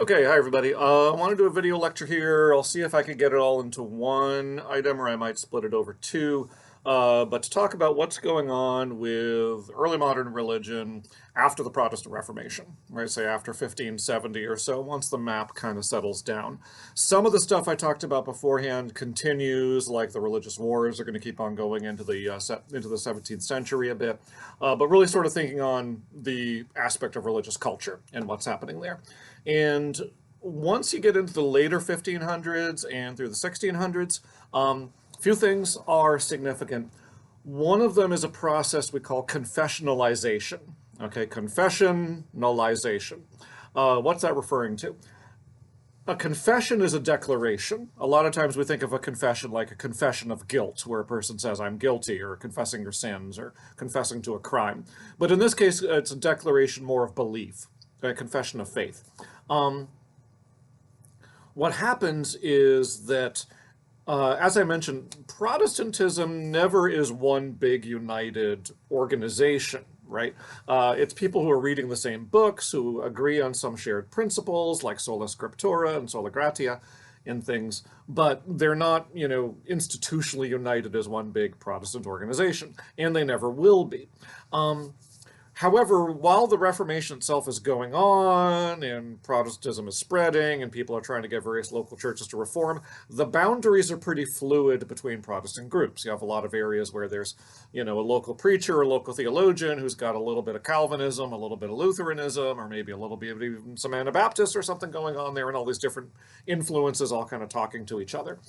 Okay, hi everybody. I want to do a video lecture here. I'll see if I can get it all into one item, or I might split it over two. But to talk about what's going on with early modern religion after the Protestant Reformation, right? Say after 1570 or so, once the map kind of settles down. Some of the stuff I talked about beforehand continues, like the religious wars are going to keep on going into the 17th century a bit, but really sort of thinking on the aspect of religious culture and what's happening there. And once you get into the later 1500s and through the 1600s, few things are significant. One of them is a process we call confessionalization. Okay, confessionalization. What's that referring to? A confession is a declaration. A lot of times we think of a confession like a confession of guilt, where a person says, I'm guilty, or confessing your sins, or confessing to a crime. But in this case, it's a declaration more of belief, a confession of faith. Um, what happens is that, as I mentioned, Protestantism never is one big united organization, right? It's people who are reading the same books, who agree on some shared principles, like sola scriptura and sola gratia and things, but they're not, institutionally united as one big Protestant organization, and they never will be. However, while the Reformation itself is going on and Protestantism is spreading and people are trying to get various local churches to reform, the boundaries are pretty fluid between Protestant groups. You have a lot of areas where there's, a local preacher or local theologian who's got a little bit of Calvinism, a little bit of Lutheranism, or maybe a little bit of even some Anabaptist or something going on there, and all these different influences all kind of talking to each other.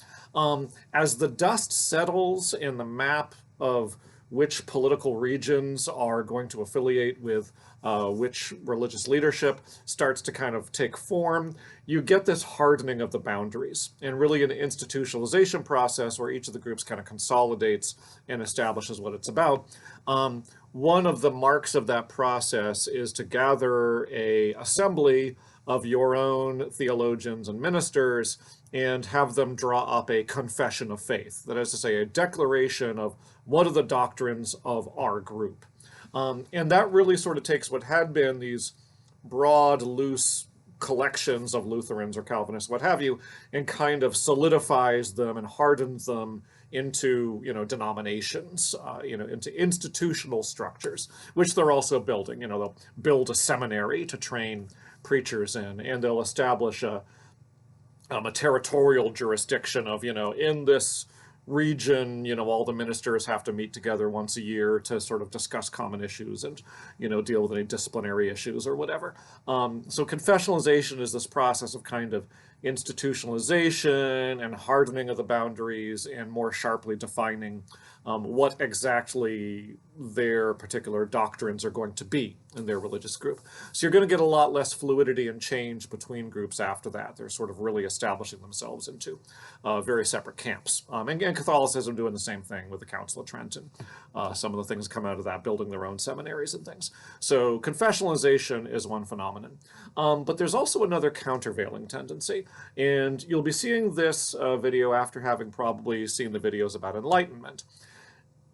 As the dust settles in the map of which political regions are going to affiliate with which religious leadership starts to kind of take form, you get this hardening of the boundaries and really an institutionalization process where each of the groups kind of consolidates and establishes what it's about. One of the marks of that process is to gather a assembly of your own theologians and ministers and have them draw up a confession of faith. That is to say, a declaration of what are the doctrines of our group. And that really sort of takes what had been these broad, loose collections of Lutherans or Calvinists, what have you, and kind of solidifies them and hardens them into, denominations, into institutional structures, which they're also building. They'll build a seminary to train preachers in, and they'll establish a territorial jurisdiction of, in this region, all the ministers have to meet together once a year to sort of discuss common issues and, deal with any disciplinary issues or whatever. So confessionalization is this process of kind of institutionalization and hardening of the boundaries and more sharply defining what exactly their particular doctrines are going to be in their religious group. So you're going to get a lot less fluidity and change between groups after that. They're sort of really establishing themselves into very separate camps. And Catholicism doing the same thing with the Council of Trent and some of the things come out of that, building their own seminaries and things. So confessionalization is one phenomenon. But there's also another countervailing tendency. And you'll be seeing this video after having probably seen the videos about enlightenment.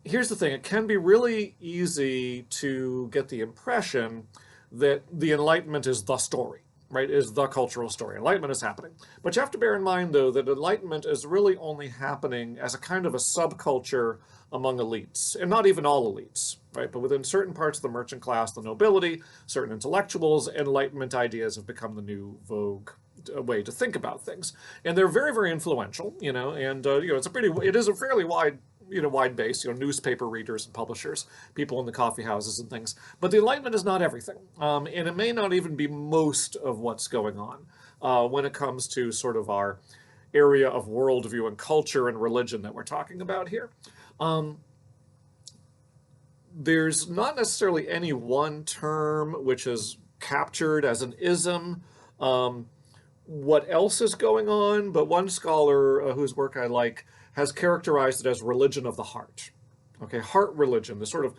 Here's the thing, it can be really easy to get the impression that the Enlightenment is the story, right, is the cultural story. Enlightenment is happening. But you have to bear in mind, though, that Enlightenment is really only happening as a kind of a subculture among elites, and not even all elites, right? But within certain parts of the merchant class, the nobility, certain intellectuals, Enlightenment ideas have become the new vogue way to think about things. And they're very, very influential, and, it is a fairly wide base, newspaper readers and publishers, people in the coffee houses and things. But the Enlightenment is not everything. And it may not even be most of what's going on when it comes to sort of our area of worldview and culture and religion that we're talking about here. There's not necessarily any one term which is captured as an ism. What else is going on? But one scholar whose work I like has characterized it as religion of the heart. Okay, heart religion, the sort of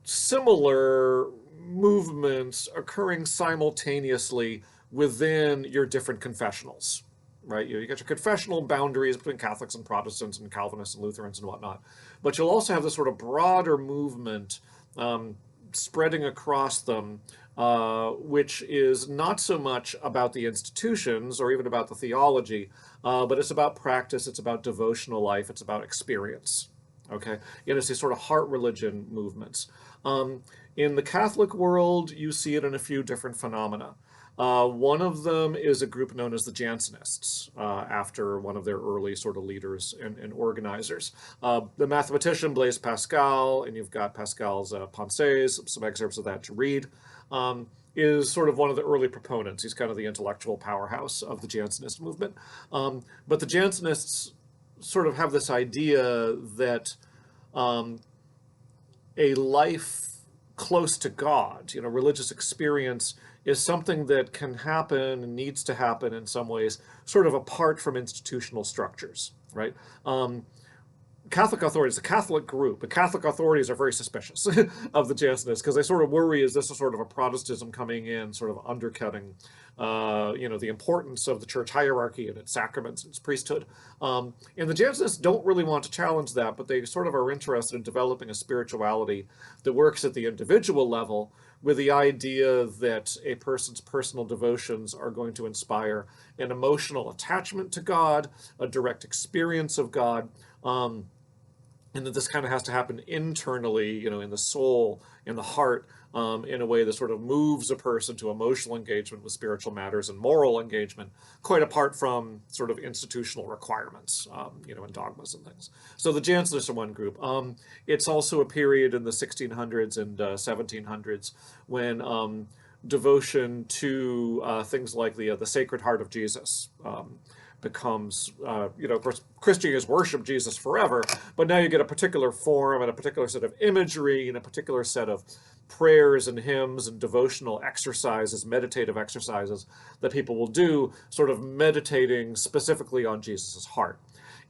similar movements occurring simultaneously within your different confessionals, right? You got your confessional boundaries between Catholics and Protestants and Calvinists and Lutherans and whatnot, but you'll also have this sort of broader movement spreading across them, which is not so much about the institutions or even about the theology, but it's about practice, it's about devotional life, it's about experience. Okay, and it's these sort of heart religion movements. In the Catholic world, you see it in a few different phenomena. One of them is a group known as the Jansenists, after one of their early sort of leaders and organizers. The mathematician Blaise Pascal, and you've got Pascal's Pensées, some excerpts of that to read, is sort of one of the early proponents. He's kind of the intellectual powerhouse of the Jansenist movement. But the Jansenists sort of have this idea that a life close to God, religious experience is something that can happen and needs to happen in some ways, sort of apart from institutional structures, right? Catholic authorities, the Catholic group, the Catholic authorities are very suspicious of the Jansenists because they sort of worry, is this a sort of a Protestantism coming in, sort of undercutting, the importance of the church hierarchy and its sacraments and its priesthood. And the Jansenists don't really want to challenge that, but they sort of are interested in developing a spirituality that works at the individual level with the idea that a person's personal devotions are going to inspire an emotional attachment to God, a direct experience of God, and that this kind of has to happen internally, in the soul, in the heart, in a way that sort of moves a person to emotional engagement with spiritual matters and moral engagement, quite apart from sort of institutional requirements, and dogmas and things. So the Jansenists are one group. It's also a period in the 1600s and 1700s when devotion to things like the Sacred Heart of Jesus becomes, of course, Christians worship Jesus forever, but now you get a particular form and a particular set of imagery and a particular set of prayers and hymns and devotional exercises, meditative exercises that people will do, sort of meditating specifically on Jesus's heart.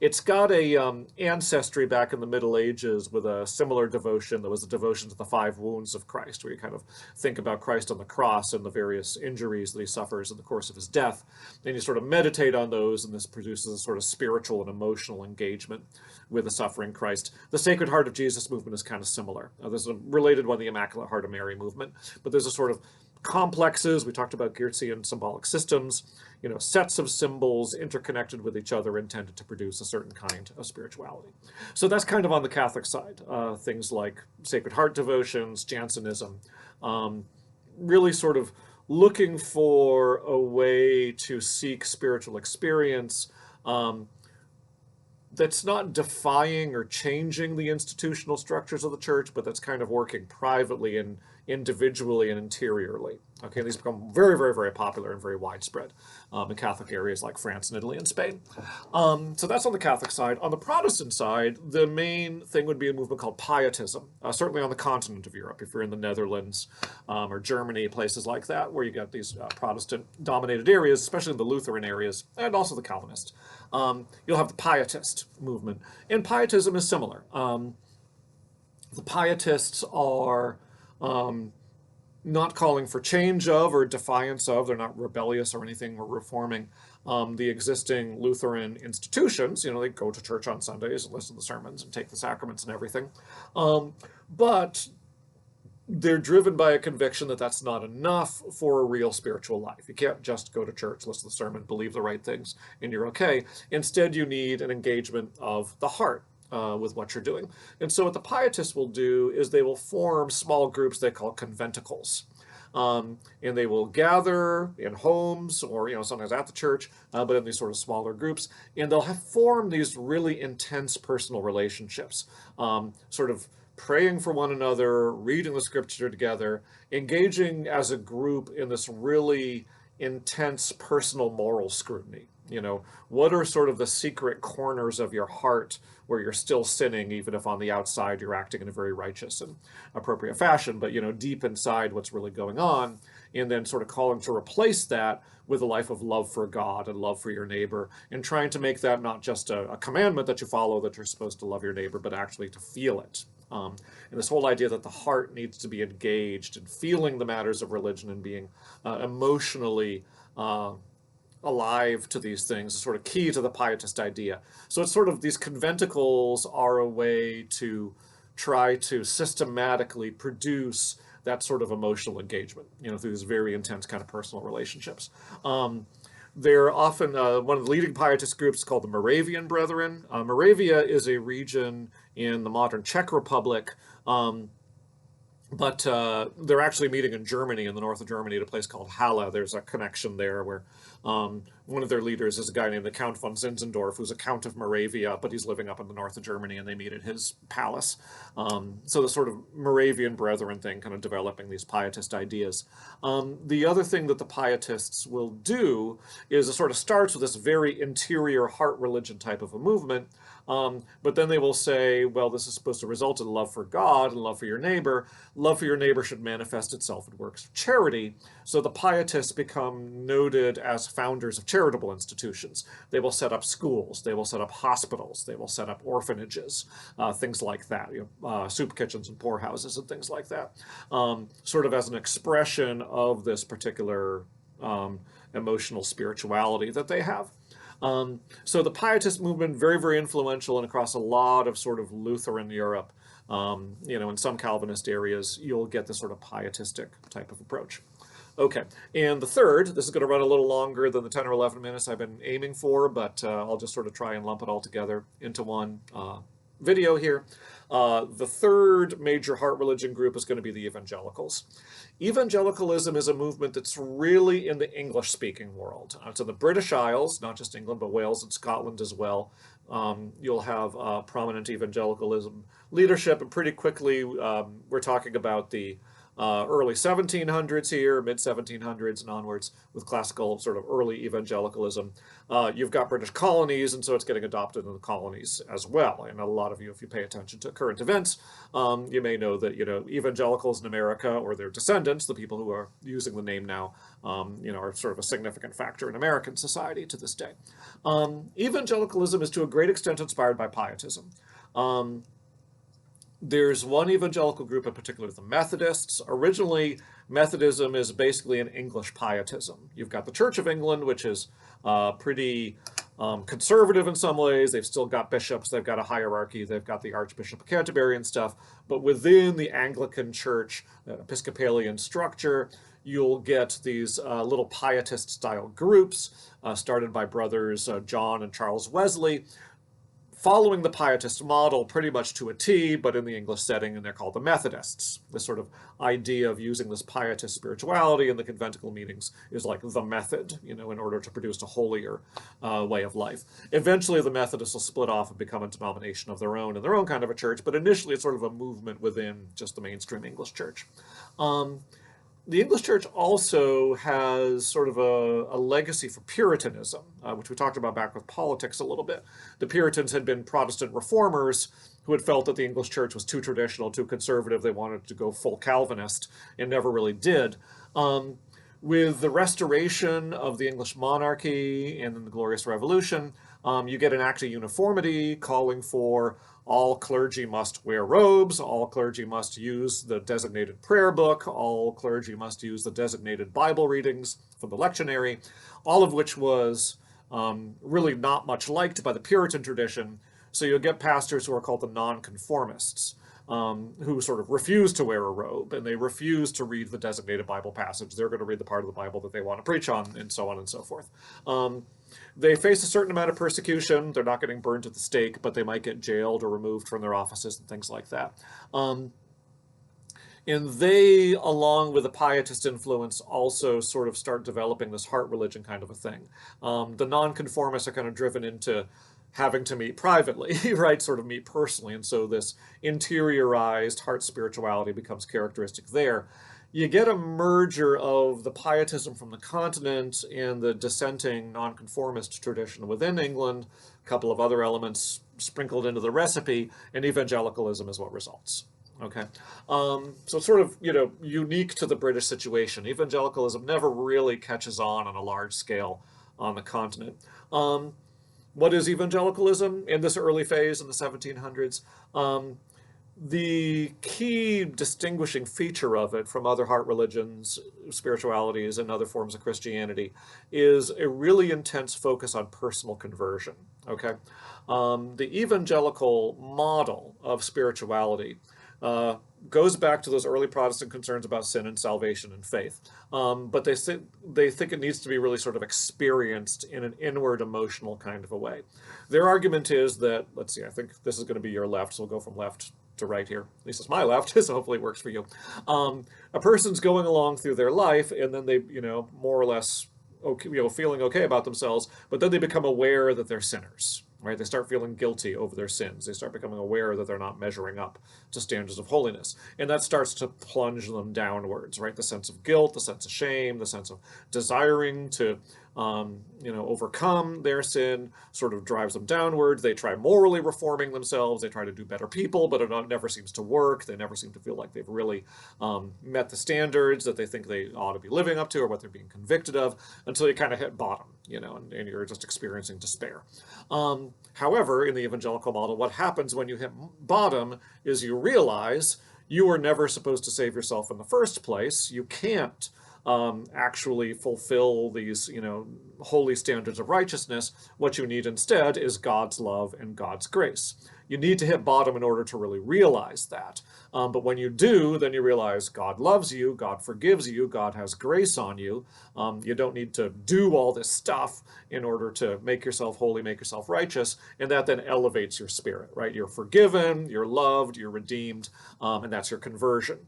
It's got a ancestry back in the Middle Ages with a similar devotion. There was the devotion to the 5 wounds of Christ, where you kind of think about Christ on the cross and the various injuries that he suffers in the course of his death. And you sort of meditate on those, and this produces a sort of spiritual and emotional engagement with the suffering Christ. The Sacred Heart of Jesus movement is kind of similar. There's a related one, the Immaculate Heart of Mary movement, but there's a sort of complexes. We talked about Geertzian symbolic systems, sets of symbols interconnected with each other intended to produce a certain kind of spirituality. So that's kind of on the Catholic side. Things like Sacred Heart devotions, Jansenism, really sort of looking for a way to seek spiritual experience that's not defying or changing the institutional structures of the church, but that's kind of working privately and individually and interiorly. Okay, these become very, very, very popular and very widespread in Catholic areas like France and Italy and Spain. So that's on the Catholic side. On the Protestant side, the main thing would be a movement called Pietism, certainly on the continent of Europe. If you're in the Netherlands or Germany, places like that, where you got these Protestant-dominated areas, especially the Lutheran areas, and also the Calvinists, you'll have the Pietist movement. And Pietism is similar. The Pietists are not calling for change of or defiance of, they're not rebellious or anything or reforming the existing Lutheran institutions. They go to church on Sundays and listen to the sermons and take the sacraments and everything. But they're driven by a conviction that that's not enough for a real spiritual life. You can't just go to church, listen to the sermon, believe the right things, and you're okay. Instead, you need an engagement of the heart with what you're doing. And so what the Pietists will do is they will form small groups they call conventicles. And they will gather in homes or, sometimes at the church, but in these sort of smaller groups. And they'll form these really intense personal relationships, sort of praying for one another, reading the scripture together, engaging as a group in this really intense personal moral scrutiny. What are sort of the secret corners of your heart where you're still sinning, even if on the outside you're acting in a very righteous and appropriate fashion, but, deep inside what's really going on, and then sort of calling to replace that with a life of love for God and love for your neighbor, and trying to make that not just a commandment that you follow, that you're supposed to love your neighbor, but actually to feel it. And this whole idea that the heart needs to be engaged in feeling the matters of religion and being emotionally alive to these things is sort of key to the Pietist idea. So it's sort of, these conventicles are a way to try to systematically produce that sort of emotional engagement, through these very intense kind of personal relationships. They're often, one of the leading pietist groups called the Moravian Brethren. Moravia is a region in the modern Czech Republic, but they're actually meeting in Germany, in the north of Germany, at a place called Halle. There's a connection there where one of their leaders is a guy named the Count von Zinzendorf, who's a Count of Moravia, but he's living up in the north of Germany, and they meet at his palace. So the sort of Moravian Brethren thing, kind of developing these pietist ideas. The other thing that the pietists will do is it sort of starts with this very interior heart religion type of a movement, but then they will say, well, this is supposed to result in love for God and love for your neighbor. Love for your neighbor should manifest itself in works of charity. So the pietists become noted as founders of charitable institutions. They will set up schools. They will set up hospitals. They will set up orphanages, things like that, soup kitchens and poorhouses and things like that, sort of as an expression of this particular emotional spirituality that they have. So the pietist movement, very, very influential and across a lot of sort of Lutheran Europe. In some Calvinist areas, you'll get this sort of pietistic type of approach. Okay, and the third, this is going to run a little longer than the 10 or 11 minutes I've been aiming for, but I'll just sort of try and lump it all together into one video here. The third major heart religion group is going to be the evangelicals. Evangelicalism is a movement that's really in the English-speaking world. It's in the British Isles, not just England, but Wales and Scotland as well. You'll have prominent evangelicalism leadership, and pretty quickly we're talking about the early 1700s here, mid-1700s and onwards, with classical sort of early evangelicalism. You've got British colonies, and so it's getting adopted in the colonies as well. And a lot of you, if you pay attention to current events, you may know that, evangelicals in America, or their descendants, the people who are using the name now, are sort of a significant factor in American society to this day. Evangelicalism is to a great extent inspired by pietism. There's one evangelical group in particular, the Methodists. Originally, Methodism is basically an English pietism. You've got the Church of England, which is pretty conservative in some ways. They've still got bishops, they've got a hierarchy, they've got the Archbishop of Canterbury and stuff. But within the Anglican Church, Episcopalian structure, you'll get these little pietist-style groups started by brothers John and Charles Wesley, following the pietist model pretty much to a T, but in the English setting, and they're called the Methodists. This sort of idea of using this pietist spirituality in the conventicle meetings is like the method, in order to produce a holier way of life. Eventually, the Methodists will split off and become a denomination of their own, and their own kind of a church, but initially it's sort of a movement within just the mainstream English church. The English church also has sort of a legacy for Puritanism, which we talked about back with politics a little bit. The Puritans had been Protestant reformers who had felt that the English church was too traditional, too conservative. They wanted to go full Calvinist and never really did. With the restoration of the English monarchy and then the Glorious Revolution, you get an act of uniformity calling for all clergy must wear robes, all clergy must use the designated prayer book, all clergy must use the designated Bible readings from the lectionary, all of which was really not much liked by the Puritan tradition. So you'll get pastors who are called the nonconformists, who sort of refuse to wear a robe, and they refuse to read the designated Bible passage. They're going to read the part of the Bible that they want to preach on, and so on and so forth. They face a certain amount of persecution. They're not getting burned at the stake, but they might get jailed or removed from their offices and things like that. And they, along with the pietist influence, also sort of start developing this heart religion kind of a thing. The nonconformists are kind of driven into having to meet privately, right? Sort of meet personally. And so this interiorized heart spirituality becomes characteristic there. You get a merger of the pietism from the continent and the dissenting nonconformist tradition within England, a couple of other elements sprinkled into the recipe, and evangelicalism is what results. Okay, so it's sort of, unique to the British situation. Evangelicalism never really catches on a large scale on the continent. What is evangelicalism in this early phase in the 1700s? The key distinguishing feature of it from other heart religions, spiritualities, and other forms of Christianity is a really intense focus on personal conversion, okay? The evangelical model of spirituality goes back to those early Protestant concerns about sin and salvation and faith. But they think it needs to be really sort of experienced in an inward emotional kind of a way. Their argument is that, let's see, I think this is going to be your left, so we'll go from left to right here. At least it's my left, so hopefully it works for you. A person's going along through their life, and then they, more or less, okay, feeling okay about themselves, but then they become aware that they're sinners. Right? They start feeling guilty over their sins. They start becoming aware that they're not measuring up to standards of holiness. And that starts to plunge them downwards, right? The sense of guilt, the sense of shame, the sense of desiring to, overcome their sin sort of drives them downwards. They try morally reforming themselves. They try to do better people, but it never seems to work. They never seem to feel like they've really met the standards that they think they ought to be living up to or what they're being convicted of until you kind of hit bottom, and you're just experiencing despair. However, in the evangelical model, what happens when you hit bottom is you realize you were never supposed to save yourself in the first place. You can't actually fulfill these, holy standards of righteousness. What you need instead is God's love and God's grace. You need to hit bottom in order to really realize that. But when you do, then you realize God loves you, God forgives you, God has grace on you. You don't need to do all this stuff in order to make yourself holy, make yourself righteous, and that then elevates your spirit, right? You're forgiven, you're loved, you're redeemed, and that's your conversion.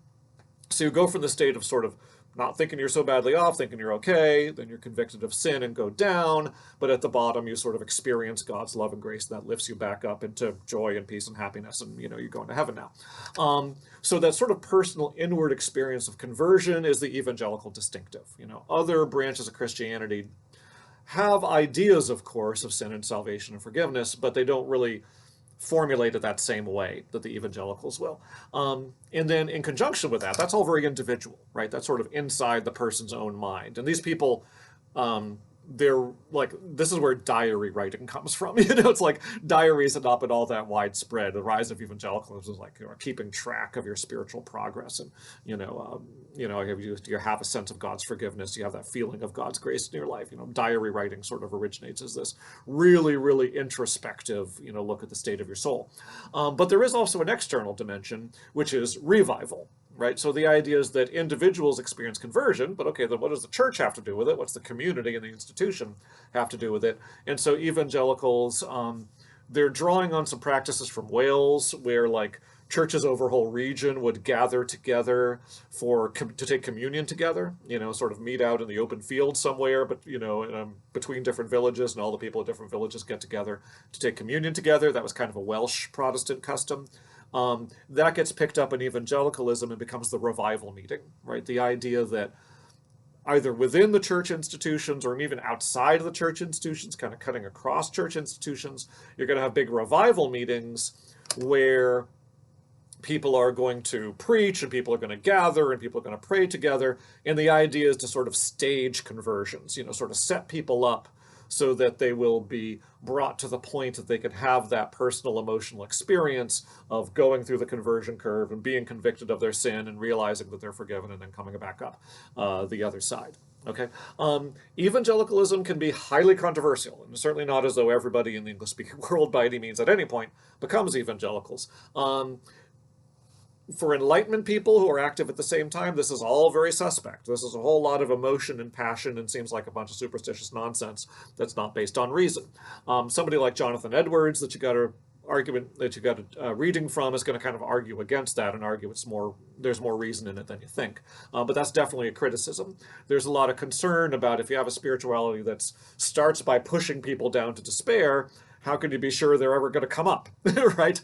So you go from the state of sort of not thinking you're so badly off, thinking you're okay, then you're convicted of sin and go down, but at the bottom you sort of experience God's love and grace, and that lifts you back up into joy and peace and happiness, and you're going to heaven now. So that sort of personal inward experience of conversion is the evangelical distinctive. Other branches of Christianity have ideas, of course, of sin and salvation and forgiveness, but they don't really formulate it that same way that the evangelicals will. And then in conjunction with that, that's all very individual, right? That's sort of inside the person's own mind. And these people, they're like, this is where diary writing comes from. It's like diaries have not been all that widespread. The rise of evangelicalism is like keeping track of your spiritual progress, and you have a sense of God's forgiveness. You have that feeling of God's grace in your life. Diary writing sort of originates as this really, really introspective, look at the state of your soul. But there is also an external dimension, which is revival. Right? So the idea is that individuals experience conversion, but okay, then what does the church have to do with it? What's the community and the institution have to do with it? And so evangelicals, they're drawing on some practices from Wales, where like churches over a whole region would gather together to take communion together, sort of meet out in the open field somewhere, but between different villages, and all the people of different villages get together to take communion together. That was kind of a Welsh Protestant custom. That gets picked up in evangelicalism and becomes the revival meeting, right? The idea that either within the church institutions or even outside of the church institutions, kind of cutting across church institutions, you're going to have big revival meetings where people are going to preach and people are going to gather and people are going to pray together. And the idea is to sort of stage conversions, sort of set people up so that they will be brought to the point that they can have that personal emotional experience of going through the conversion curve and being convicted of their sin and realizing that they're forgiven and then coming back up the other side. Okay, evangelicalism can be highly controversial, and certainly not as though everybody in the English-speaking world by any means at any point becomes evangelicals. For enlightenment people who are active at the same time, this is all very suspect. This is a whole lot of emotion and passion and seems like a bunch of superstitious nonsense that's not based on reason. Somebody like Jonathan Edwards that you got a reading from is going to kind of argue against that and argue there's more reason in it than you think. But that's definitely a criticism. There's a lot of concern about if you have a spirituality that starts by pushing people down to despair, how can you be sure they're ever going to come up, right?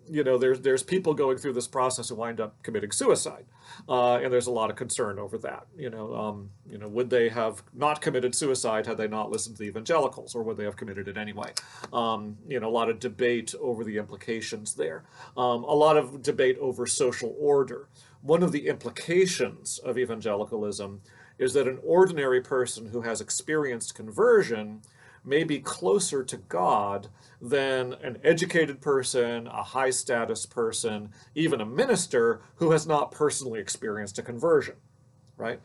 There's people going through this process who wind up committing suicide, and there's a lot of concern over that. Would they have not committed suicide had they not listened to the evangelicals, or would they have committed it anyway? A lot of debate over the implications there. A lot of debate over social order. One of the implications of evangelicalism is that an ordinary person who has experienced conversion may be closer to God than an educated person, a high-status person, even a minister who has not personally experienced a conversion, right?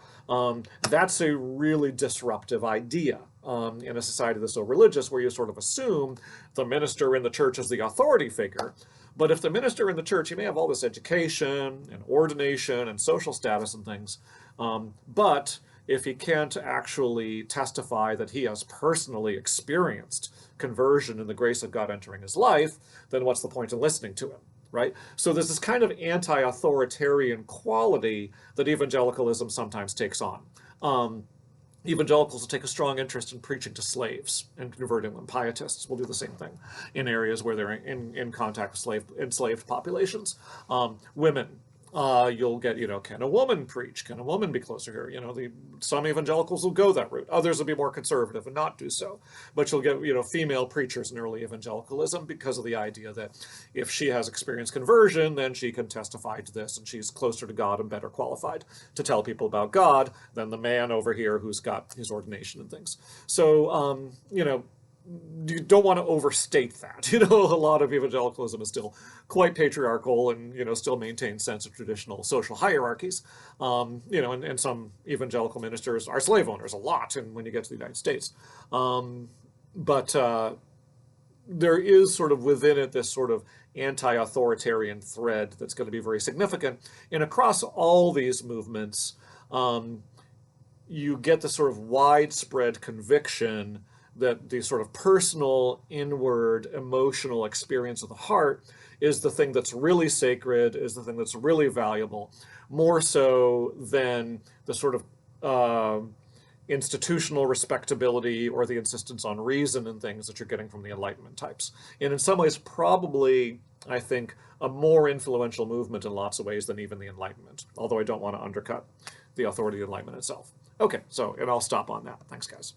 That's a really disruptive idea in a society that's so religious, where you sort of assume the minister in the church is the authority figure. But if the minister in the church, he may have all this education and ordination and social status and things, but if he can't actually testify that he has personally experienced conversion and the grace of God entering his life, then what's the point in listening to him, right? So there's this kind of anti-authoritarian quality that evangelicalism sometimes takes on. Evangelicals will take a strong interest in preaching to slaves and converting them. Pietists will do the same thing in areas where they're in contact with enslaved populations. Women, you'll get, can a woman preach? Can a woman be closer here? Some evangelicals will go that route. Others will be more conservative and not do so. But you'll get, female preachers in early evangelicalism because of the idea that if she has experienced conversion, then she can testify to this and she's closer to God and better qualified to tell people about God than the man over here who's got his ordination and things. So, you don't want to overstate that. A lot of evangelicalism is still quite patriarchal and, still maintains sense of traditional social hierarchies. And some evangelical ministers are slave owners a lot and when you get to the United States. But there is sort of within it this sort of anti-authoritarian thread that's going to be very significant. And across all these movements, you get this sort of widespread conviction that the sort of personal, inward, emotional experience of the heart is the thing that's really sacred, is the thing that's really valuable, more so than the sort of institutional respectability or the insistence on reason and things that you're getting from the Enlightenment types. And in some ways, probably, I think, a more influential movement in lots of ways than even the Enlightenment, although I don't want to undercut the authority of the Enlightenment itself. Okay, and I'll stop on that. Thanks, guys.